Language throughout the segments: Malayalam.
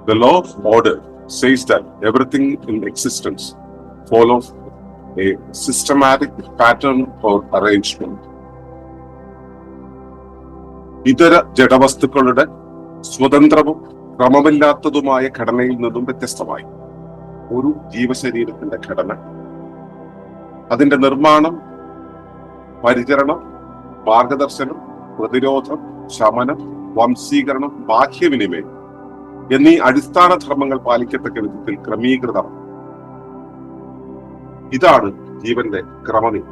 The law of order says that everything in existence follows a systematic pattern or arrangement. ഇതര ജഡവസ്തുക്കളുടെ സ്വതന്ത്രവും ക്രമമില്ലാത്തതുമായ ഘടനയിൽ നിന്നും വ്യത്യസ്തമായി ഒരു ജീവശരീരത്തിന്റെ ഘടന, അതിന്റെ നിർമ്മാണം, പരിചരണം, മാർഗദർശനം, പ്രതിരോധം, ശമനം, വംശീകരണം, ബാഹ്യവിനിമയം എന്നീ അടിസ്ഥാന ധർമ്മങ്ങൾ പാലിക്കത്തക്ക വിധത്തിൽ ക്രമീകൃതമാണ്. ഇതാണ് ജീവന്റെ ക്രമനില.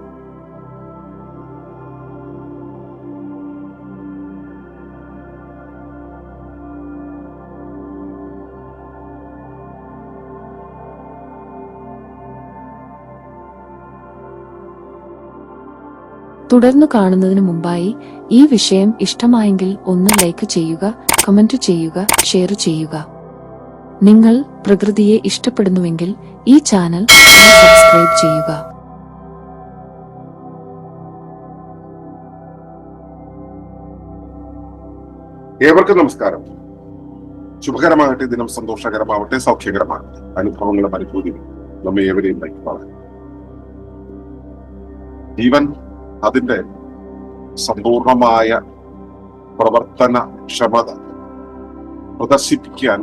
തുടർന്നു കാണുന്നതിന് മുമ്പായി ഈ വിഷയം ഇഷ്ടമായെങ്കിൽ ഒന്ന് ലൈക്ക് ചെയ്യുക, കമന്റ് ചെയ്യുക, ഷെയർ ചെയ്യുക. നിങ്ങൾ പ്രകൃതിയെ ഇഷ്ടപ്പെടുന്നുവെങ്കിൽ ഈ ചാനൽ സബ്സ്ക്രൈബ് ചെയ്യുക. ഏവർക്കും നമസ്കാരം. ശുഭകരമാകട്ടെ, ദിനം സന്തോഷകരമാവട്ടെ, സൗഖ്യകരമാകട്ടെ. അനുഭവങ്ങളുടെ പരിപൂർത്തി നമ്മെ ഏവരെയും നയിക്കുവാണ്. ജീവൻ അതിന്റെ സമ്പൂർണമായ പ്രവർത്തന ക്ഷമത പ്രദർശിപ്പിക്കാൻ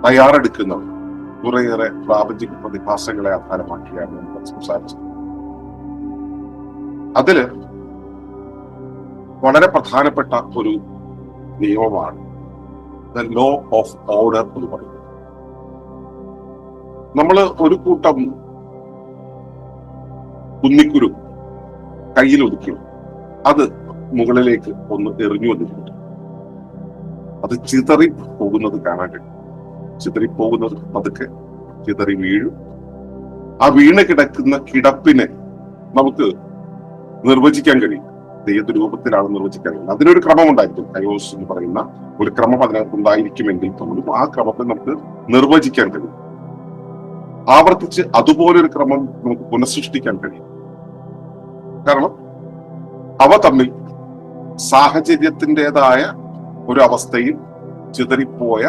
തയ്യാറെടുക്കുന്ന കുറേയേറെ പ്രാപഞ്ചിക പ്രതിഭാസങ്ങളെ ആധാരമാക്കിയാണ് നമ്മൾ സംസാരിച്ചത്. അതില് വളരെ പ്രധാനപ്പെട്ട ഒരു നിയമമാണ് ദ ലോ ഓഫ് ഓർഡർ എന്ന് പറയുന്നത്. നമ്മൾ ഒരു കൂട്ടം കുന്നിക്കുരു കയ്യിൽ ഒതുക്കി അത് മുകളിലേക്ക് ഒന്ന് എറിഞ്ഞു വന്നിട്ടുണ്ട്. അത് ചിതറി പോകുന്നത് കാണാൻ കഴിയും. ചിതറി പോകുന്നത് പതുക്കെ ചിതറി വീഴും. ആ വീണ് കിടക്കുന്ന കിടപ്പിനെ നമുക്ക് നിർവചിക്കാൻ കഴിയും. ഏത് രൂപത്തിലാണ് നിർവചിക്കാൻ കഴിയും? അതിനൊരു ക്രമം ഉണ്ടായിരിക്കും. കയോസ് എന്ന് പറയുന്ന ഒരു ക്രമം അതിനകത്ത് ഉണ്ടായിരിക്കുമെങ്കിൽ പോലും ആ ക്രമത്തെ നമുക്ക് നിർവചിക്കാൻ കഴിയും. ആവർത്തിച്ച് അതുപോലൊരു ക്രമം നമുക്ക് പുനഃസൃഷ്ടിക്കാൻ കഴിയും. കാരണം അവ തമ്മിൽ സാഹചര്യത്തിൻ്റെതായ ഒരു അവസ്ഥയിൽ ചിതറിപ്പോയ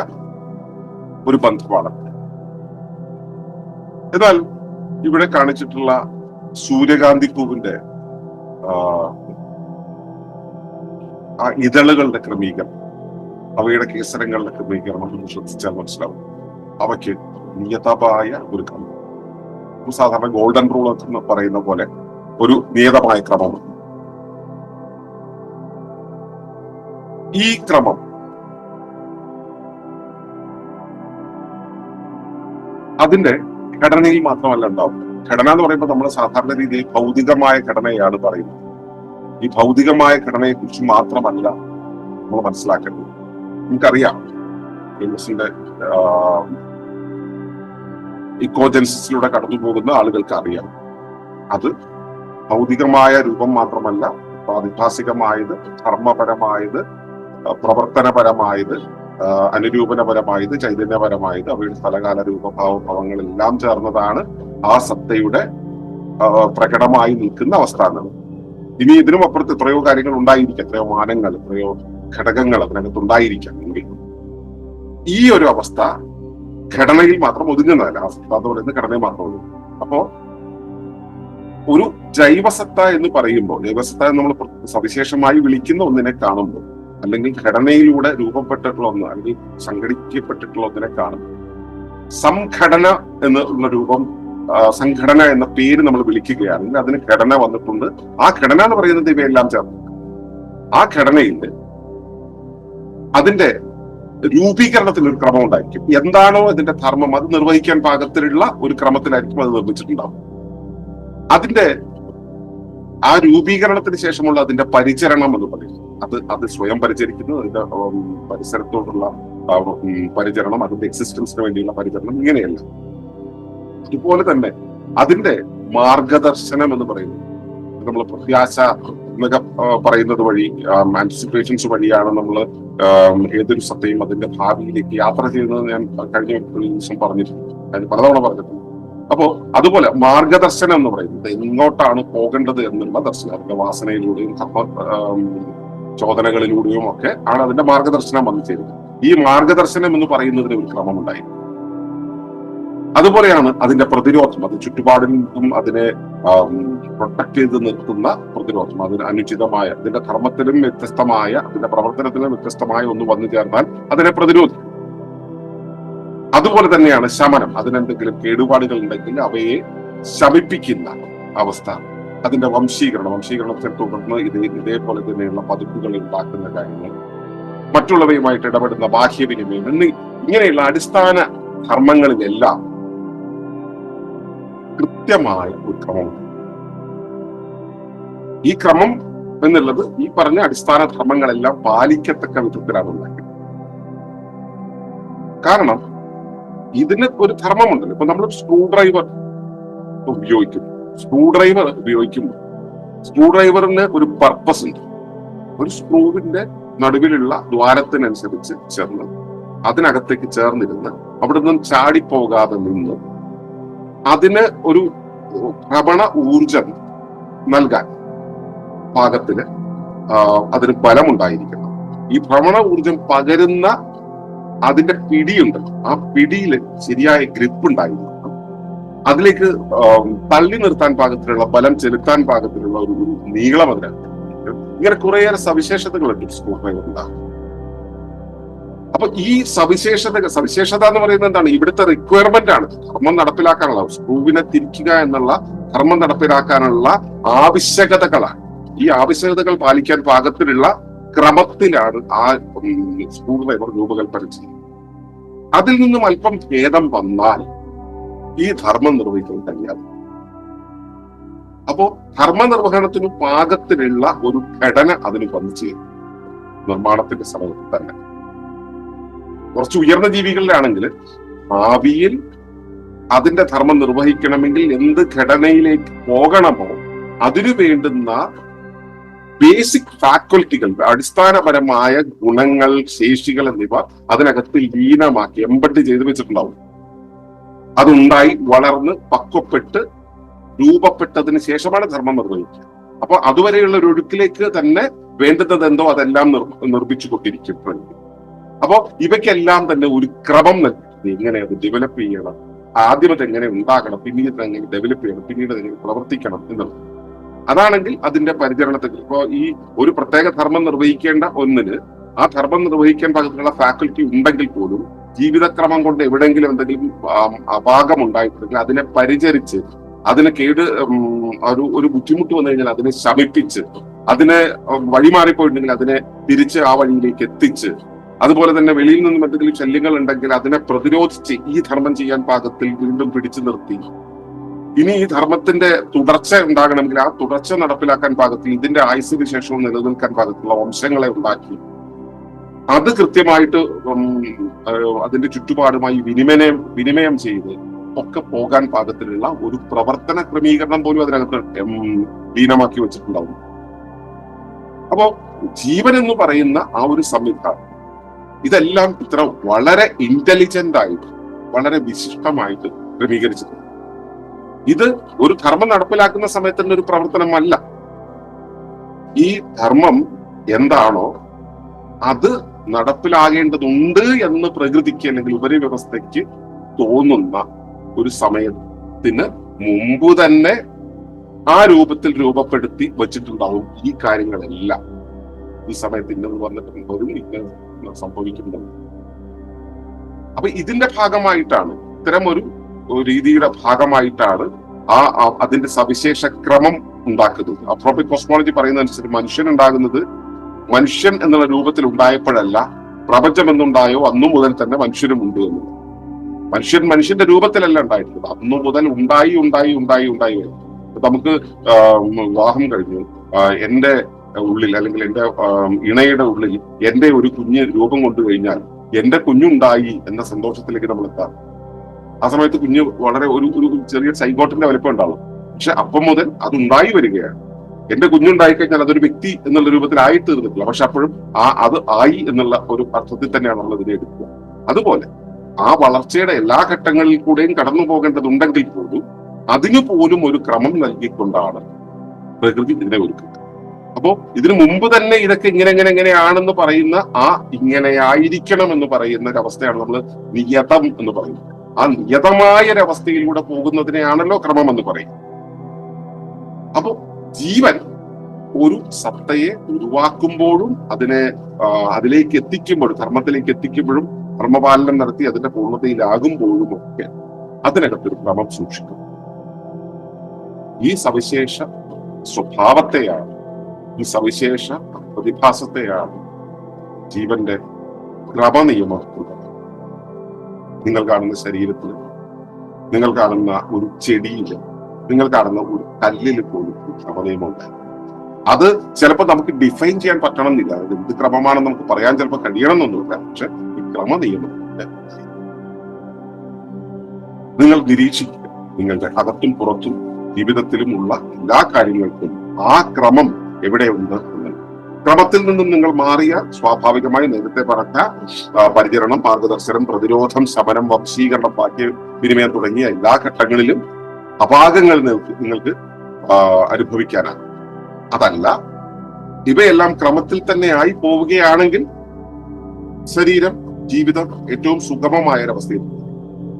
ഒരു ബന്ധമാണ്. എന്നാൽ ഇവിടെ കാണിച്ചിട്ടുള്ള സൂര്യകാന്തി പൂവിന്റെ ആ ഇതളുകളുടെ ക്രമീകരണം, അവയുടെ കേസരങ്ങളുടെ ക്രമീകരണം നമ്മൾ ശ്രദ്ധിച്ചാൽ മനസ്സിലാവും. അവയ്ക്ക് നിയതമായ ഒരു ക്രമം, സാധാരണ ഗോൾഡൻ റൂൾ എന്ന് പറയുന്ന പോലെ ഒരു നിയതമായ ക്രമമാണ്. ഈ ക്രമം അതിന്റെ ഘടനയിൽ മാത്രമല്ല ഉണ്ടാവും. ഘടന എന്ന് പറയുമ്പോൾ നമ്മൾ സാധാരണ രീതിയിൽ ഭൗതികമായ ഘടനയാണ് പറയുന്നത്. ഈ ഭൗതികമായ ഘടനയെ കുറിച്ച് മാത്രമല്ല നമ്മൾ മനസ്സിലാക്കേണ്ടത്. നമുക്കറിയാം, ഇക്കോജൻസിസിലൂടെ കടന്നു പോകുന്ന ആളുകൾക്ക് അറിയാം, അത് ഭൗതികമായ രൂപം മാത്രമല്ല, പ്രാതിഭാസികമായത്, ധർമ്മപരമായത്, പ്രവർത്തനപരമായത്, അനുരൂപനപരമായത്, ചൈതന്യപരമായത്, അവയുടെ സ്ഥലകാല രൂപഭാവങ്ങളെല്ലാം ചേർന്നതാണ് ആ സത്തയുടെ പ്രകടമായി നിൽക്കുന്ന അവസ്ഥാനം. ഇനി ഇതിനും അപ്പുറത്ത് എത്രയോ കാര്യങ്ങൾ ഉണ്ടായിരിക്കാം, എത്രയോ മാനങ്ങൾ, എത്രയോ ഘടകങ്ങൾ അതിനകത്ത് ഉണ്ടായിരിക്കാം. എങ്കിൽ ഈ ഒരു അവസ്ഥ ഘടനയിൽ മാത്രം ഒതുങ്ങുന്നതല്ല. അവസ്ഥ എന്ന് പറയുന്നത് ഘടനയിൽ മാത്രം ഒതുങ്ങും. അപ്പോ ഒരു ജൈവസത്ത എന്ന് പറയുമ്പോൾ, ജൈവസത്ത എന്ന് നമ്മൾ സവിശേഷമായി വിളിക്കുന്ന ഒന്നിനെ കാണുമ്പോൾ, അല്ലെങ്കിൽ ഘടനയിലൂടെ രൂപപ്പെട്ടിട്ടുള്ള ഒന്ന്, അല്ലെങ്കിൽ സംഘടിക്കപ്പെട്ടിട്ടുള്ള ഒന്നിനെ കാണുമ്പോൾ, സംഘടന എന്നുള്ള രൂപം, സംഘടന എന്ന പേര് നമ്മൾ വിളിക്കുകയാണെങ്കിൽ അതിന് ഘടന വന്നിട്ടുണ്ട്. ആ ഘടന എന്ന് പറയുന്നത് ഇവയെല്ലാം ചേർന്ന് ആ ഘടനയിൽ അതിന്റെ രൂപീകരണത്തിൽ ഒരു ക്രമം ഉണ്ടായിരിക്കും. എന്താണോ ഇതിന്റെ ധർമ്മം അത് നിർവഹിക്കാൻ പാകത്തിലുള്ള ഒരു ക്രമത്തിലായിരിക്കും അത് നിർമ്മിച്ചിട്ടുണ്ടാവും. അതിന്റെ ആ രൂപീകരണത്തിന് ശേഷമുള്ള അതിന്റെ പരിചരണം എന്ന് പറയും. അത് സ്വയം പരിചരിക്കുന്നു, അതിന്റെ പരിസരത്തോടുള്ള പരിചരണം, അതിന്റെ എക്സിസ്റ്റൻസിന് വേണ്ടിയുള്ള പരിചരണം, ഇങ്ങനെയല്ല. അതുപോലെ തന്നെ അതിന്റെ മാർഗദർശനം എന്ന് പറയുന്നത് നമ്മൾ പ്രത്യാശ എന്നൊക്കെ പറയുന്നത് വഴി, ആന്റിസിപ്പേഷൻസ് വഴിയാണ് നമ്മൾ ഏതൊരു സത്തയും അതിന്റെ ഭാവിയിലേക്ക് യാത്ര ചെയ്യുന്നത്. ഞാൻ കഴിഞ്ഞ ദിവസം പറഞ്ഞിട്ടുണ്ട്, അതിന് പലതവണ പറഞ്ഞിട്ടുണ്ട്. അപ്പോ അതുപോലെ മാർഗദർശനം എന്ന് പറയുന്നത് എങ്ങോട്ടാണ് പോകേണ്ടത് എന്നുള്ള ദർശനം, അതിന്റെ വാസനയിലൂടെയും ചോദനകളിലൂടെയും ഒക്കെ ആണ് അതിന്റെ മാർഗദർശനം വന്നു ചേരുന്നത്. ഈ മാർഗദർശനം എന്ന് പറയുന്നതിന് ഒരു ക്രമമുണ്ടായിരുന്നു. അതുപോലെയാണ് അതിന്റെ പ്രതിരോധം. അത് ചുറ്റുപാടിൽ നിന്നും അതിനെ പ്രൊട്ടക്ട് ചെയ്ത് നിർത്തുന്ന പ്രതിരോധം. അതിന് അനുചിതമായ, അതിന്റെ ധർമ്മത്തിലും വ്യത്യസ്തമായ, അതിന്റെ പ്രവർത്തനത്തിലും വ്യത്യസ്തമായ ഒന്ന് വന്നു ചേർന്നാൽ അതിനെ പ്രതിരോധിക്കും. അതുപോലെ തന്നെയാണ് ശമനം. അതിനെന്തെങ്കിലും കേടുപാടുകൾ ഉണ്ടെങ്കിൽ അവയെ ശമിപ്പിക്കുന്ന അവസ്ഥ. അതിന്റെ വംശീകരണത്തെ തുടർന്ന് ഇതേപോലെ തന്നെയുള്ള പതിപ്പുകൾ ഉണ്ടാക്കുന്ന കാര്യങ്ങൾ, മറ്റുള്ളവയുമായിട്ട് ഇടപെടുന്ന ബാഹ്യവിനിമയം ഇങ്ങനെയുള്ള അടിസ്ഥാന ധർമ്മങ്ങളിലെല്ലാം കൃത്യമായ ഒരു ക്രമമുണ്ട്. ഈ ക്രമം എന്നുള്ളത് ഈ പറഞ്ഞ അടിസ്ഥാന ധർമ്മങ്ങളെല്ലാം പാലിക്കത്തക്ക വിധത്തിലാണ് ഉണ്ടാക്കിയത്. കാരണം ഇതിന് ഒരു ധർമ്മമുണ്ടല്ലോ. ഇപ്പൊ നമ്മൾ സ്ക്രൂ ഡ്രൈവർ ഉപയോഗിക്കുമ്പോൾ സ്ക്രൂ ഡ്രൈവറിന് ഒരു പർപ്പസ് ഉണ്ട്. ഒരു സ്ക്രൂവിന്റെ നടുവിലുള്ള ദ്വാരത്തിനനുസരിച്ച് ചേർന്ന് അതിനകത്തേക്ക് ചേർന്നിരുന്ന് അവിടെ നിന്നും ചാടിപ്പോകാതെ നിന്ന് അതിന് ഒരു ഭ്രമണ ഊർജം നൽകാൻ പാകത്തിന് അതിന് ബലമുണ്ടായിരിക്കണം. ഈ ഭ്രമണ ഊർജം പകരുന്ന അതിന്റെ പിടിയുണ്ട്. ആ പിടിയിൽ ശരിയായ ഗ്രിപ്പ് ഉണ്ടായിരിക്കണം. അതിലേക്ക് തള്ളി നിർത്താൻ പാകത്തിലുള്ള, ബലം ചെലുത്താൻ പാകത്തിലുള്ള ഒരു നീളം അതിനകത്ത്. ഇങ്ങനെ കുറേയേറെ സവിശേഷതകളുണ്ട് സ്ക്രൂ ഡ്രൈവർ ഉണ്ടാകും. അപ്പൊ ഈ സവിശേഷത എന്ന് പറയുന്നത് എന്താണ്? ഇവിടുത്തെ റിക്വയർമെന്റ് ആണ്. ധർമ്മം നടപ്പിലാക്കാനുള്ള, സ്ക്രൂവിനെ തിരിക്കുക എന്നുള്ള ധർമ്മം നടപ്പിലാക്കാനുള്ള ആവശ്യകതകളാണ്. ഈ ആവശ്യകതകൾ പാലിക്കാൻ പാകത്തിലുള്ള ക്രമത്തിലാണ് ആ സ്ക്രൂ ഡ്രൈവർ രൂപകൽപ്പന ചെയ്യുന്നത്. അതിൽ നിന്നും അല്പം ഭേദം വന്നാൽ ഈ ധർമ്മം നിർവഹിക്കാൻ കഴിയാതെ. അപ്പോ ധർമ്മനിർവഹണത്തിന് പാകത്തിലുള്ള ഒരു ഘടന അതിന് വന്നു ചേരും നിർമ്മാണത്തിന്റെ സമയത്ത് തന്നെ. കുറച്ച് ഉയർന്ന ജീവികളിലാണെങ്കിൽ ഭാവിയിൽ അതിന്റെ ധർമ്മം നിർവഹിക്കണമെങ്കിൽ എന്ത് ഘടനയിലേക്ക് പോകണമോ അതിനു വേണ്ടുന്ന ബേസിക് ഫാക്കൽറ്റികൾ, അടിസ്ഥാനപരമായ ഗുണങ്ങൾ, ശേഷികൾ എന്നിവ അതിനകത്ത് ലീനമാക്കി എംബഡ് ചെയ്ത് വെച്ചിട്ടുണ്ടാവും. അതുണ്ടായി വളർന്ന് പക്വപ്പെട്ട് രൂപപ്പെട്ടതിന് ശേഷമാണ് ധർമ്മം നിർവഹിക്കുക. അപ്പൊ അതുവരെയുള്ള ഒരു ഒഴുക്കിലേക്ക് തന്നെ വേണ്ടുന്നത് എന്തോ അതെല്ലാം നിർമ്മിച്ചു കൊണ്ടിരിക്കും. അപ്പോ ഇവയ്ക്കെല്ലാം തന്നെ ഒരു ക്രമം നൽകി എങ്ങനെ അത് ഡെവലപ്പ് ചെയ്യണം, ആദ്യം അത് എങ്ങനെ ഉണ്ടാകണം, പിന്നീട് എങ്ങനെ ഡെവലപ്പ് ചെയ്യണം, പിന്നീട് എങ്ങനെ പ്രവർത്തിക്കണം എന്നുള്ളത്. അതാണെങ്കിൽ അതിന്റെ പരിചരണത്തിൽ ഇപ്പോ ഈ ഒരു പ്രത്യേക ധർമ്മം നിർവഹിക്കേണ്ട ഒന്നിന് ആ ധർമ്മം നിർവഹിക്കാൻ പാകത്തിലുള്ള ഫാക്കൽറ്റി ഉണ്ടെങ്കിൽ പോലും ജീവിതക്രമം കൊണ്ട് എവിടെയെങ്കിലും എന്തെങ്കിലും അപാകം ഉണ്ടായിട്ടുണ്ടെങ്കിൽ അതിനെ പരിചരിച്ച്, അതിന് ഒരു ബുദ്ധിമുട്ട് വന്നു കഴിഞ്ഞാൽ അതിനെ ശമിപ്പിച്ച്, അതിനെ വഴിമാറിപ്പോയിട്ടുണ്ടെങ്കിൽ അതിനെ തിരിച്ച് ആ വഴിയിലേക്ക് എത്തിച്ച്, അതുപോലെ തന്നെ വെളിയിൽ നിന്നും എന്തെങ്കിലും ശല്യങ്ങൾ ഉണ്ടെങ്കിൽ അതിനെ പ്രതിരോധിച്ച് ഈ ധർമ്മം ചെയ്യാൻ പാകത്തിൽ വീണ്ടും പിടിച്ചു നിർത്തി ഇനി ഈ ധർമ്മത്തിന്റെ തുടർച്ച ഉണ്ടാകണമെങ്കിൽ ആ തുടർച്ച നടപ്പിലാക്കാൻ പാകത്തിൽ ഇതിന്റെ ആയുസ്സിന് ശേഷവും നിലനിൽക്കാൻ പാകത്തിലുള്ള വംശങ്ങളെ ഉണ്ടാക്കി അത് കൃത്യമായിട്ട് അതിന്റെ ചുറ്റുപാടുമായി വിനിമയം ചെയ്ത് ഒക്കെ പോകാൻ പാകത്തിലുള്ള ഒരു പ്രവർത്തന ക്രമീകരണം പോലും അതിനകത്ത് ലീനമാക്കി വെച്ചിട്ടുണ്ടാവും. അപ്പോ ജീവൻ എന്ന് പറയുന്ന ആ ഒരു സംവിധാനം ഇതെല്ലാം ഇത്ര വളരെ ഇന്റലിജന്റ് ആയിട്ട്, വളരെ വിശിഷ്ടമായിട്ട് ക്രമീകരിച്ചിട്ടുണ്ട്. ഇത് ഒരു ധർമ്മം നടപ്പിലാക്കുന്ന സമയത്തുള്ള ഒരു പ്രവർത്തനമല്ല. ഈ ധർമ്മം എന്താണോ അത് നടപ്പിലാകേണ്ടതുണ്ട് എന്ന് പ്രകൃതിക്ക് അല്ലെങ്കിൽ ഉപരിവ്യവസ്ഥയ്ക്ക് തോന്നുന്ന ഒരു സമയത്തിന് മുമ്പ് തന്നെ ആ രൂപത്തിൽ രൂപപ്പെടുത്തി വെച്ചിട്ടുണ്ടാവും ഈ കാര്യങ്ങളെല്ലാം. ഈ സമയത്ത് ഇന്നത് വന്നിട്ടുണ്ടതും ഇങ്ങനെ സംഭവിക്കുന്നുണ്ട്. അപ്പൊ ഇതിന്റെ ഭാഗമായിട്ടാണ്, ഇത്തരം ഒരു രീതിയുടെ ഭാഗമായിട്ടാണ് അതിന്റെ സവിശേഷ ക്രമം ഉണ്ടാക്കുന്നത്. അപ്രോപ്രിക് കോസ്മോളജി പറയുന്നതനുസരിച്ച് മനുഷ്യൻ ഉണ്ടാകുന്നത് മനുഷ്യൻ എന്നുള്ള രൂപത്തിൽ ഉണ്ടായപ്പോഴല്ല, പ്രപഞ്ചം എന്നുണ്ടായോ അന്നു മുതൽ തന്നെ മനുഷ്യനും ഉണ്ട് എന്നുള്ളത്. മനുഷ്യന്റെ രൂപത്തിലല്ല ഉണ്ടായിട്ടുള്ളത്, അന്നു മുതൽ ഉണ്ടായി. നമുക്ക് വിവാഹം കഴിഞ്ഞു, എന്റെ ഉള്ളിൽ അല്ലെങ്കിൽ എന്റെ ഇണയുടെ ഉള്ളിൽ എന്റെ ഒരു കുഞ്ഞ് രൂപം കൊണ്ടു കഴിഞ്ഞാൽ എന്റെ കുഞ്ഞുണ്ടായി എന്ന സന്തോഷത്തിലേക്ക് നമ്മൾ എത്താം. ആ സമയത്ത് കുഞ്ഞ് വളരെ ഒരു ചെറിയ സൈഗോട്ടിന്റെ വലിപ്പം ഉണ്ടാവും. പക്ഷെ അപ്പം മുതൽ അതുണ്ടായി വരികയാണ്. എന്റെ കുഞ്ഞുണ്ടായി കഴിഞ്ഞാൽ അതൊരു വ്യക്തി എന്നുള്ള രൂപത്തിലായി തീർന്നിട്ടില്ല, പക്ഷെ അപ്പോഴും അത് ആയി എന്നുള്ള ഒരു അർത്ഥത്തിൽ തന്നെയാണ് നമ്മൾ ഇതിനെ എടുക്കുക. അതുപോലെ ആ വളർച്ചയുടെ എല്ലാ ഘട്ടങ്ങളിൽ കൂടെയും കടന്നു പോകേണ്ടതുണ്ടെങ്കിൽ പോലും അതിനു പോലും ഒരു ക്രമം നൽകിക്കൊണ്ടാണ് പ്രകൃതി ഇതിനെ ഒരുക്കുന്നത്. അപ്പോ ഇതിനു മുമ്പ് തന്നെ ഇതൊക്കെ ഇങ്ങനെയാണെന്ന് പറയുന്ന ആ ഇങ്ങനെയായിരിക്കണം എന്ന് പറയുന്ന ഒരു അവസ്ഥയാണ് നമ്മൾ നിയതം എന്ന് പറയുന്നത്. ആ നിയതമായ ഒരവസ്ഥയിലൂടെ പോകുന്നതിനെയാണല്ലോ ക്രമം എന്ന് പറയുന്നത്. അപ്പോ ജീവൻ ഒരു സത്തയെ ഉരുവാക്കുമ്പോഴും അതിലേക്ക് എത്തിക്കുമ്പോഴും, ധർമ്മത്തിലേക്ക് എത്തിക്കുമ്പോഴും, ധർമ്മപാലനം നടത്തി അതിന്റെ പൂർണ്ണതയിലാകുമ്പോഴും ഒക്കെ അതിനകത്തൊരു ക്രമം സൂക്ഷിക്കും. ഈ സവിശേഷ സ്വഭാവത്തെയാണ്, ഈ സവിശേഷ പ്രതിഭാസത്തെയാണ് ജീവന്റെ ക്രമനിയമം. നിങ്ങൾ കാണുന്ന ശരീരത്തിൽ, നിങ്ങൾ കാണുന്ന ഒരു ചെടിയില്, നിങ്ങൾ കാണുന്ന ഒരു കല്ലിൽ പോലും ക്രമനിയമമുണ്ട്. അത് ചിലപ്പോൾ നമുക്ക് ഡിഫൈൻ ചെയ്യാൻ പറ്റണമെന്നില്ല. അത് എന്ത് ക്രമമാണെന്ന് നമുക്ക് പറയാൻ ചിലപ്പോൾ കഴിയണമെന്നൊന്നുമില്ല. പക്ഷെ ഈ ക്രമനിയമം നിങ്ങൾ നിരീക്ഷിക്കുക. നിങ്ങളുടെ അകത്തും പുറത്തും ജീവിതത്തിലുമുള്ള എല്ലാ കാര്യങ്ങൾക്കും ആ ക്രമം എവിടെയുണ്ട് എന്ന്. ക്രമത്തിൽ നിന്നും നിങ്ങൾ മാറിയ സ്വാഭാവികമായി നേരത്തെ പറഞ്ഞ പരിചരണം, മാർഗദർശനം, പ്രതിരോധം, ശമനം, വംശീകരണം, വാക്യവിനിമയം തുടങ്ങിയ എല്ലാ ഘട്ടങ്ങളിലും അപാകങ്ങൾ നിങ്ങൾക്ക് അനുഭവിക്കാനാണ്. അതല്ല, ഇവയെല്ലാം ക്രമത്തിൽ തന്നെ ആയി പോവുകയാണെങ്കിൽ ശരീരം, ജീവിതം ഏറ്റവും സുഗമമായ ഒരവസ്ഥയിൽ.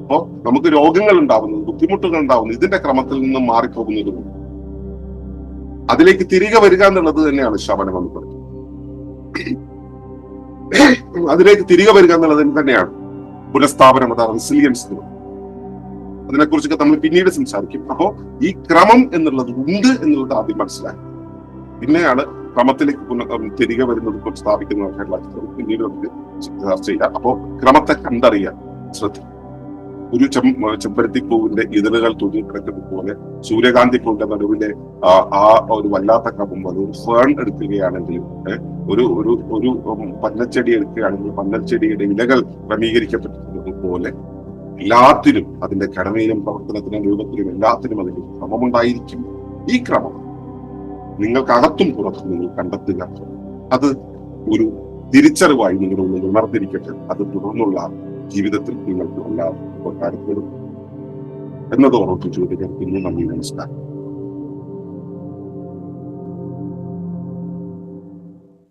അപ്പോ നമുക്ക് രോഗങ്ങൾ ഉണ്ടാവുന്നത്, ബുദ്ധിമുട്ടുകൾ ഉണ്ടാവുന്നത് ഇതിന്റെ ക്രമത്തിൽ നിന്നും മാറിപ്പോകുന്നതും അതിലേക്ക് തിരികെ വരിക എന്നുള്ളത് തന്നെയാണ് ശമനം എന്ന് പറയുന്നത്. അതിലേക്ക് തിരികെ വരിക എന്നുള്ളത് തന്നെയാണ് പുനഃസ്ഥാപനം, അതാണ് റെസിലിയൻസ്. അതിനെക്കുറിച്ചൊക്കെ നമ്മൾ പിന്നീട് സംസാരിക്കും. അപ്പോ ഈ ക്രമം എന്നുള്ളത് ഉണ്ട് എന്നുള്ളത് ആദ്യം മനസ്സിലാക്കി, പിന്നെയാണ് ക്രമത്തിലേക്ക് തിരികെ വരുന്നത് സ്ഥാപിക്കുന്നതൊക്കെയുള്ള പിന്നീട് നമുക്ക് ചർച്ച ചെയ്യാം. അപ്പോ ക്രമത്തെ കണ്ടറിയാൻ ശ്രദ്ധിക്കും. ഒരു ചെമ്പരത്തിപ്പൂവിന്റെ ഇതളുകൾ തൂങ്ങിക്കിടക്കുന്നത് പോലെ സൂര്യകാന്തി പൂവിന്റെ നടുവിലെ ആ ഒരു വല്ലാത്ത ക്രമം, അത് ഫേൺ എടുക്കുകയാണെങ്കിൽ, ഒരു ഒരു ഒരു പന്നച്ചെടി എടുക്കുകയാണെങ്കിൽ പന്നച്ചെടിയുടെ ഇലകൾ ക്രമീകരിക്കപ്പെട്ടിരുന്നത് പോലെ എല്ലാത്തിനും അതിന്റെ ഘടനയിലും പ്രവർത്തനത്തിനും രൂപത്തിലും എല്ലാത്തിനും അതിന്റെ ക്രമമുണ്ടായിരിക്കും. ഈ ക്രമം നിങ്ങൾക്കകത്തും പുറത്തും നിങ്ങൾ കണ്ടെത്തുക. അത് ഒരു തിരിച്ചറിവായി നിങ്ങളുടെ ഉള്ളിൽ ഉണർന്നിരിക്കട്ടെ. അത് തുടർന്നുള്ള ജീവിതത്തിൽ നിങ്ങൾക്ക് എല്ലാവർക്കും ഉപകാരപ്പെടും എന്നതോടൊപ്പം ചോദിക്കാൻ പിന്നെ നന്ദി, നമസ്കാരം.